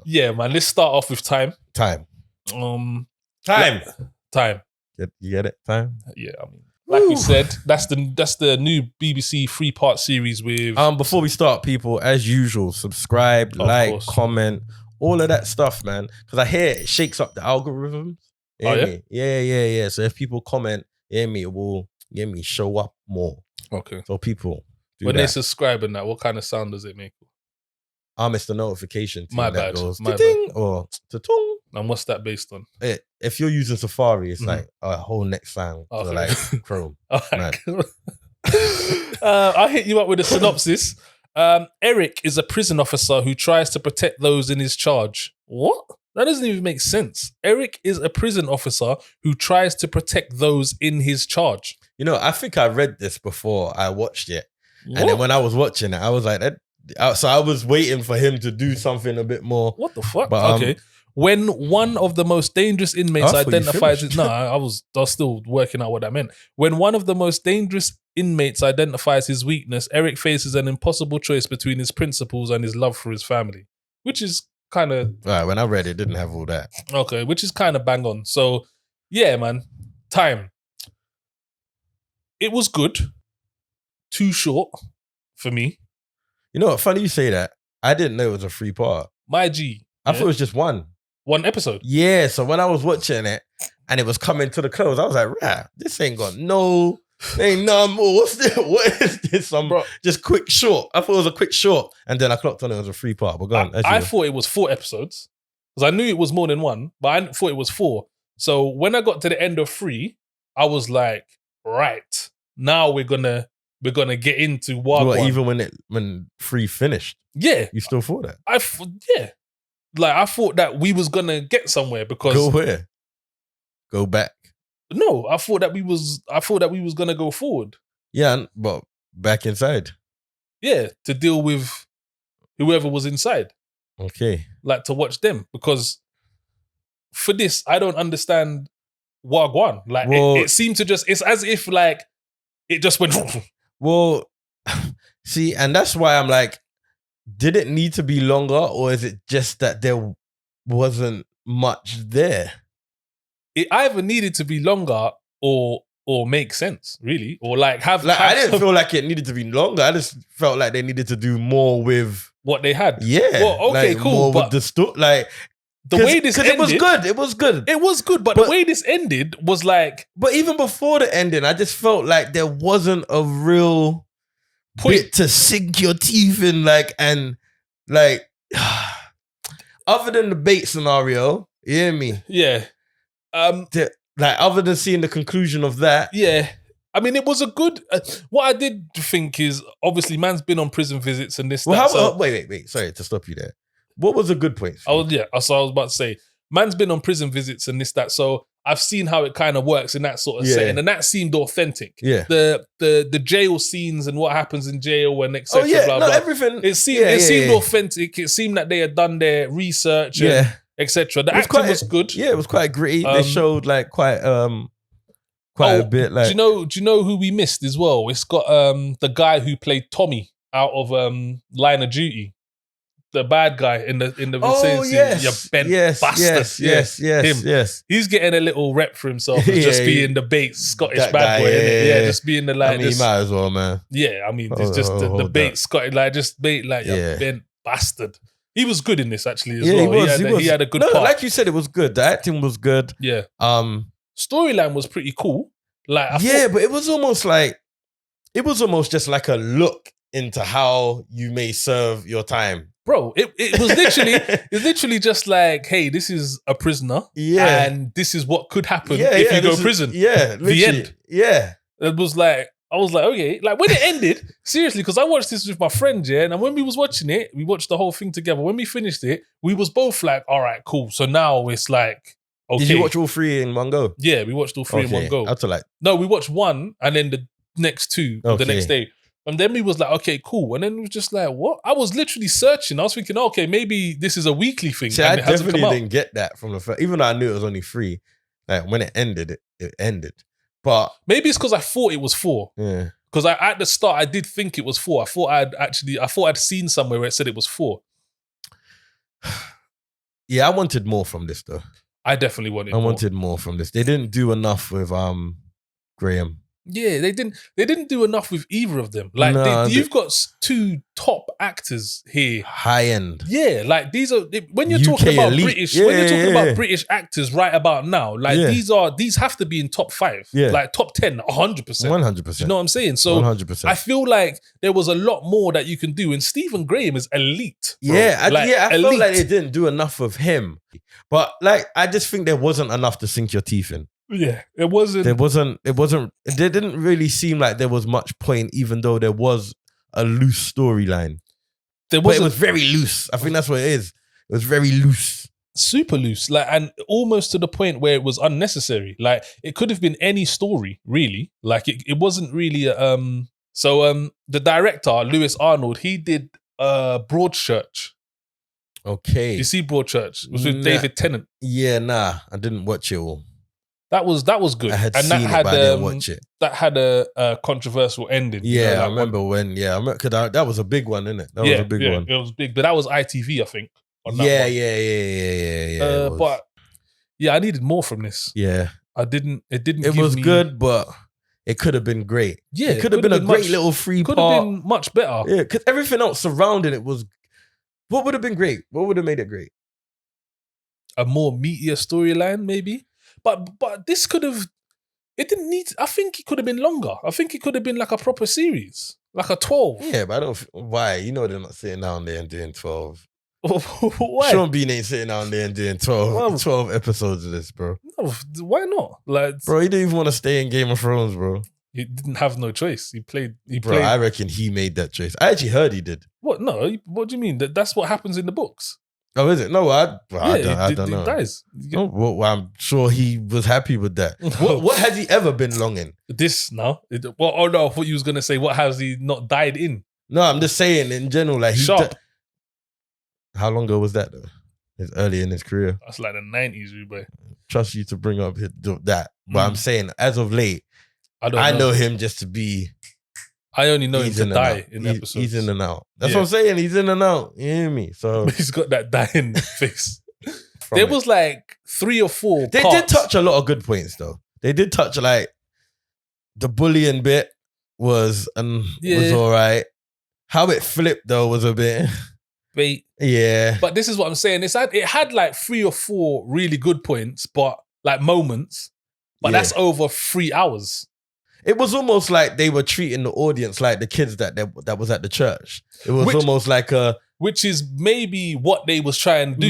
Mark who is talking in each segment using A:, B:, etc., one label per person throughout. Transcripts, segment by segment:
A: Yeah, man. Let's start off with time.
B: Time.
A: Time.
B: You get it? Time.
A: Yeah, I mean, like we said, that's the new BBC 3-part series with.
B: Before we start, people, as usual, subscribe, comment, all of that stuff, man. Because I hear it shakes up the algorithms. Me? Yeah. So if people comment, it will show up more.
A: Okay.
B: So people,
A: when they subscribe and that, what kind of sound does it make?
B: It's the notification.
A: My bad.
B: Goes ting or ta-tung.
A: And what's that based on?
B: If you're using Safari, it's like a whole next sound to like Chrome.
A: Right. I'll hit you up with a synopsis. Eric is a prison officer who tries to protect those in his charge. What? That doesn't even make sense. Eric is a prison officer who tries to protect those in his charge.
B: You know, I think I read this before I watched it. What? And then when I was watching it, I was like, so I was waiting for him to do something a bit more.
A: What the fuck? But, okay. When one of the most dangerous inmates identifies his... No, I was still working out what that meant. When one of the most dangerous inmates identifies his weakness, Eric faces an impossible choice between his principles and his love for his family. Which is kind of...
B: Right, when I read it, didn't have all that.
A: Okay, which is kind of bang on. So, yeah, man. Time. It was good. Too short for me.
B: You know what? Funny you say that. I didn't know it was a 3-part.
A: My G.
B: I thought it was just one.
A: One episode?
B: Yeah, so when I was watching it and it was coming to the close, I was like, rah, this ain't got no, ain't none more. What's this? What is this? Just quick short. I thought it was a quick short. And then I clocked on it was a 3-part. But go on.
A: I thought it was 4 episodes. Because I knew it was more than one, but I thought it was 4. So when I got to the end of 3, I was like, right, now we're gonna get into what.
B: Well, even when 3 finished.
A: Yeah.
B: You still thought that?
A: Yeah. Like, I thought that we was going to get somewhere because...
B: Go where? Go back?
A: No, I thought that we was going to go forward.
B: Yeah, but back inside?
A: Yeah, to deal with whoever was inside.
B: Okay.
A: Like, to watch them. Because for this, I don't understand Wagwan. Like, it seemed to just... It's as if, like, it just went...
B: Well, see, and that's why I'm like, did it need to be longer, or is it just that there wasn't much there?
A: It either needed to be longer or make sense, really, or like have.
B: Like, I didn't feel like it needed to be longer. I just felt like they needed to do more with
A: what they had.
B: Yeah,
A: well, okay,
B: like,
A: cool.
B: More
A: but
B: with the
A: the way this ended,
B: it was good. It was good.
A: It was good, but the way this ended was like.
B: But even before the ending, I just felt like there wasn't a real bit to sink your teeth in, other than the bait scenario, you hear me?
A: Yeah.
B: Other than seeing the conclusion of that.
A: Yeah. I mean, it was a good... what I did think is, obviously, man's been on prison visits and this,
B: wait. Sorry to stop you there. What was a good point?
A: So I was about to say, man's been on prison visits and this, that, so I've seen how it kind of works in that sort of setting, and that seemed authentic.
B: Yeah,
A: the jail scenes and what happens in jail and etc.
B: Everything.
A: It seemed authentic. It seemed that they had done their research, etc. The acting was good.
B: Yeah, it was quite gritty. They showed like quite a bit. Like,
A: do you know who we missed as well? It's got the guy who played Tommy out of Line of Duty. The bad guy in the vicinity, you bent bastard.
B: Yes.
A: He's getting a little rep for himself as just being the bait Scottish bad boy, innit? Yeah, just being the like.
B: I mean, he might as well, man.
A: Yeah, I mean, it's just the bait Scottish, like just bait like you bent bastard. He was good in this actually as well. He had a good part.
B: Like you said, it was good. The acting was good.
A: Yeah. Storyline was pretty cool. Like
B: but it was almost just like a look into how you may serve your time.
A: Bro, it was literally just like, hey, this is a prisoner, and this is what could happen if you go to prison. The end.
B: Yeah,
A: it was like, I was like, okay, like when it ended, seriously, because I watched this with my friend, and when we was watching it, we watched the whole thing together. When we finished it, we was both like, all right, cool. So now it's like, okay.
B: Did you watch all 3 in one go?
A: Yeah, we watched all 3 in one go.
B: Up to like,
A: no, we watched 1 and then the next 2 the next day. And then we was like, okay, cool. And then it was just like, what? I was literally searching. I was thinking, okay, maybe this is a weekly thing.
B: See, I definitely didn't get that from the first. Even though I knew it was only 3. Like when it ended, it ended. But
A: maybe it's because I thought it was 4.
B: Yeah.
A: Because at the start, I did think it was 4. I thought I'd seen somewhere where it said it was 4.
B: Yeah, I wanted more from this though.
A: I definitely wanted.
B: I wanted more from this. They didn't do enough with Graham.
A: Yeah, they didn't do enough with either of them. Like you've got two top actors here,
B: high end.
A: Yeah, like these are when you're
B: UK
A: talking about
B: elite.
A: British. When you're talking about British actors right about now, like these have to be in top 5.
B: Yeah,
A: like top 10, 100%,
B: 100%.
A: You know what I'm saying? So
B: 100%.
A: I feel like there was a lot more that you can do, and Stephen Graham is elite. Bro.
B: I felt like they didn't do enough of him, but like I just think there wasn't enough to sink your teeth in.
A: Yeah, it wasn't.
B: There didn't really seem like there was much point, even though there was a loose storyline. But it was very loose. I think that's what it is. It was very loose.
A: Super loose. Like, and almost to the point where it was unnecessary. Like, it could have been any story, really. Like, it wasn't really the director, Lewis Arnold, he did Broadchurch.
B: Okay.
A: You see Broadchurch? It was with David Tennant.
B: Yeah, nah. I didn't watch it all.
A: That was good.
B: I had seen it, but I didn't watch it.
A: That had a controversial ending.
B: Yeah, I remember when. Yeah, because that was a big one, innit? That was a big one.
A: It was big, but that was ITV, I think.
B: Yeah.
A: But yeah, I needed more from this.
B: Yeah,
A: It
B: was good, but it could have been great.
A: Yeah,
B: it could have been a great little free part.
A: Could have been much better.
B: Yeah, because everything else surrounding it was. What would have been great? What would have made it great?
A: A more meatier storyline, maybe. But this could have. It didn't need. I think it could have been longer. I think it could have been like a proper series, like a 12.
B: Yeah, but I don't. Why? You know they're not sitting down there and doing 12.
A: Why?
B: Sean Bean ain't sitting down there and doing 12 episodes of this, bro.
A: No, why not? Like,
B: bro, he didn't even want to stay in Game of Thrones, bro.
A: He didn't have no choice. He played.
B: Bro, I reckon he made that choice. I actually heard he did.
A: What? No. What do you mean? That's what happens in the books.
B: Oh, is it? No, I don't know.
A: He dies.
B: Oh, well, I'm sure he was happy with that. What has he ever been long in?
A: This now? No, I thought you was gonna say what has he not died in?
B: No, I'm just saying in general. Like
A: Sharp.
B: How long ago was that though? It's early in his career.
A: That's like the 90s, boy.
B: Trust you to bring up that, but I'm saying as of late, I know him just to be.
A: I only know him to die in episodes.
B: He's in and out. That's what I'm saying. He's in and out. You hear me? So
A: he's got that dying face. There was like 3 or 4
B: They did touch a lot of good points though. They did touch like the bullying bit was all right. How it flipped though was a bit
A: bait.
B: Yeah.
A: But this is what I'm saying. It had like 3 or 4 really good points, but like moments. But that's over 3 hours.
B: It was almost like they were treating the audience like the kids that was at the church. It was almost like
A: which is maybe what they was trying to do.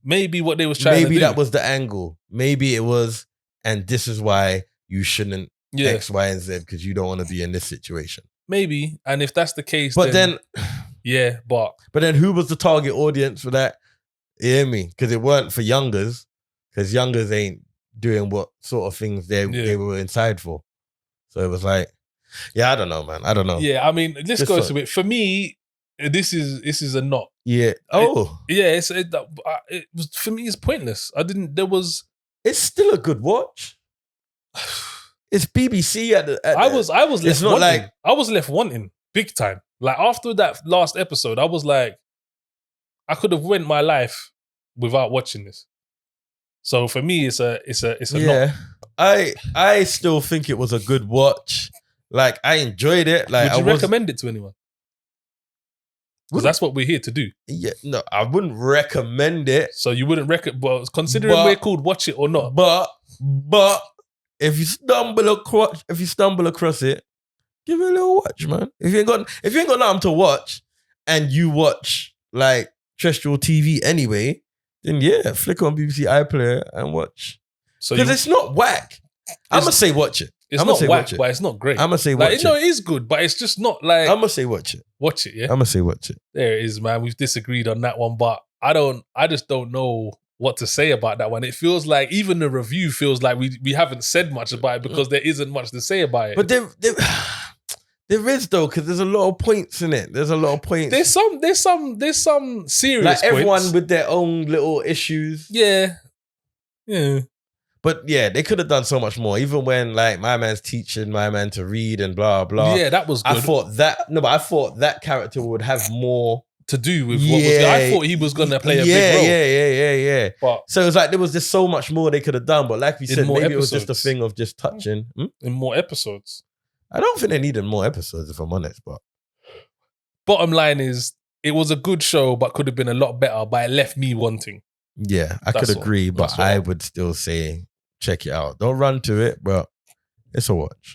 A: Maybe what they was trying to do.
B: Maybe that was the angle. Maybe it was, and this is why you shouldn't X, Y, and Z because you don't want to be in this situation.
A: Maybe, and if that's the case,
B: but then who was the target audience for that? You hear me? Because it weren't for youngers, because youngers ain't doing what sort of things they were inside for. So it was like, I don't know, man. I don't know.
A: Yeah, I mean, let's go to it. For me, this is a not.
B: Yeah. Oh.
A: It was, for me, it's pointless.
B: It's still a good watch. It's BBC
A: I was left wanting. I was left wanting big time. Like after that last episode, I was like, I could have went my life without watching this. So for me, it's a not.
B: I still think it was a good watch. Like I enjoyed it. Like
A: would you recommend it to anyone? Because that's what we're here to do.
B: Yeah, no, I wouldn't recommend it.
A: So you wouldn't recommend? Well, considering we're called Watch It or Not.
B: But if you stumble across it, give it a little watch, man. If you ain't got nothing to watch, and you watch like terrestrial TV anyway, then flick on BBC iPlayer and watch. Because it's not whack. I'm gonna say watch it.
A: It's not whack, but it's not great.
B: I'm gonna say watch it.
A: No, it is good, but it's just not like.
B: I'm gonna say watch it.
A: Watch it, yeah.
B: I'm gonna say watch it.
A: There it is, man. We've disagreed on that one, but I just don't know what to say about that one. It feels like even the review feels like we haven't said much about it because there isn't much to say about it.
B: But there is though, because there's a lot of points in it. There's a lot of points.
A: There's some serious
B: like
A: points.
B: Everyone with their own little issues.
A: Yeah.
B: But they could have done so much more. Even when like my man's teaching my man to read and blah blah.
A: Yeah, that was good.
B: I thought that character would have more
A: to do with what was. I thought he was gonna play a big role.
B: yeah. So it was like there was just so much more they could have done. But like we said, maybe it was just a thing of just touching.
A: In more episodes.
B: I don't think they needed more episodes, if I'm honest. But
A: bottom line is, it was a good show, but could have been a lot better. But it left me wanting.
B: Yeah, I could agree, but I would still say check it out. Don't run to it, but it's a watch.